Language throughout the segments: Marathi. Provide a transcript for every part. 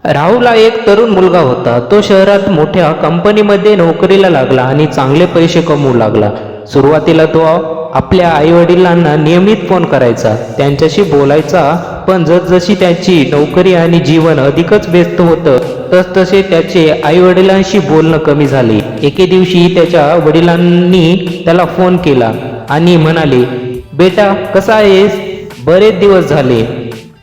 राहुलला एक तरुण मुलगा होता. तो शहरात मोठ्या कंपनीमध्ये नोकरीला लागला आणि चांगले पैसे कमवू लागला. सुरुवातीला तो आपल्या आईवडिलांना नियमित फोन करायचा, त्यांच्याशी बोलायचा. पण जसजशी त्याची नोकरी आणि जीवन अधिकच व्यस्त होतं, तसतसे त्याचे आईवडिलांशी बोलणं कमी झाले. एके दिवशी त्याच्या वडिलांनी त्याला फोन केला आणि म्हणाले, बेटा कसा आहेस? बरेच दिवस झाले,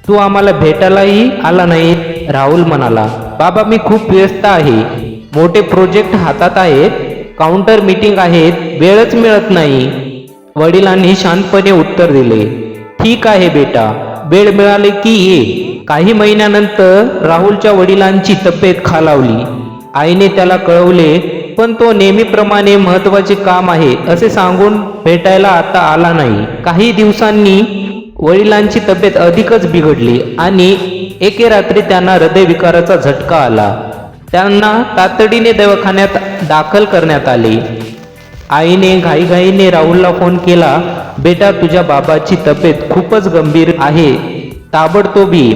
तू आम्हाला भेटायलाही आला नाही. राहुल म्हणाला, बाबा मी खूप व्यस्त आहे, मोठे प्रोजेक्ट हातात आहेत, काउंटर मीटिंग आहेत, वेळच मिळत नाही. वडिलांनी शांतपणे उत्तर दिले, ठीक आहे बेटा, वेळ मिळाले की ये. काही महिन्यानंतर राहुलच्या वडिलांची तब्येत खालावली. आईने त्याला कळवले, पण तो नेहमीप्रमाणे महत्वाचे काम आहे असे सांगून भेटायला आता आला नाही. काही दिवसांनी वडिलांची तब्येत अधिकच बिघडली आणि एके रात्री त्यांना हृदयविकाराचा झटका आला. त्यांना तातडीने दवाखान्यात दाखल करण्यात आले. आईने घाईघाईने राहुलला फोन केला, बेटा तुझ्या बाबाची तब्येत खूपच गंभीर आहे, ताबडतोब ये.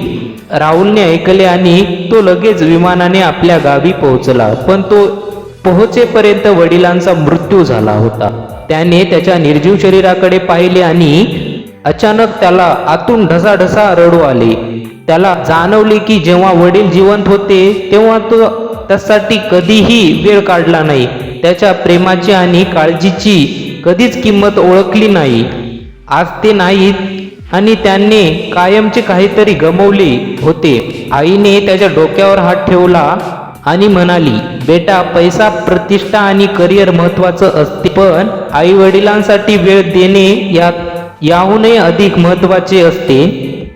राहुलने ऐकले आणि तो लगेच विमानाने आपल्या गावी पोहोचला. पण तो पोहोचेपर्यंत वडिलांचा मृत्यू झाला होता. त्याने त्याच्या निर्जीव शरीराकडे पाहिले आणि अचानक त्याला आतून ढसाढसा रडू आले. त्याला जाणवले की जेव्हा वडील जिवंत होते तेव्हा तो त्यासाठी कधीही वेळ काढला नाही. त्याच्या प्रेमाची आणि काळजीची कधीच किंमत ओळखली नाही. आज ते नाहीत आणि त्याने कायमचे काहीतरी गमावले होते. आईने त्याच्या डोक्यावर हात ठेवला आणि म्हणाली, बेटा पैसा, प्रतिष्ठा आणि करिअर महत्वाचं असते, पण आई वडिलांसाठी वेळ देणे याहूनही अधिक महत्वाचे असते.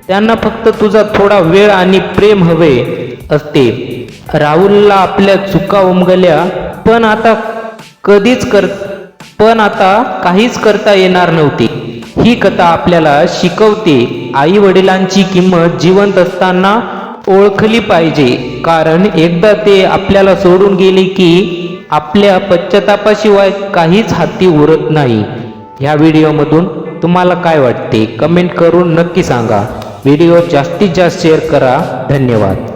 त्यांना फक्त तुझा थोडा वेळ आणि प्रेम हवे असते. राहुलला आपल्या चुका उमगल्या, पण आता काहीच करता येणार नव्हते. ही कथा आपल्याला शिकवते, आई वडिलांची किंमत जिवंत असताना ओळखली पाहिजे, कारण एकदा ते आपल्याला सोडून गेले की आपल्या पश्चातापाशिवाय काहीच हाती उरत नाही. ह्या व्हिडिओमधून तुम्हाला काय वाटते कमेंट करून नक्की सांगा. व्हिडिओ जास्तीत जास्त शेअर करा. धन्यवाद.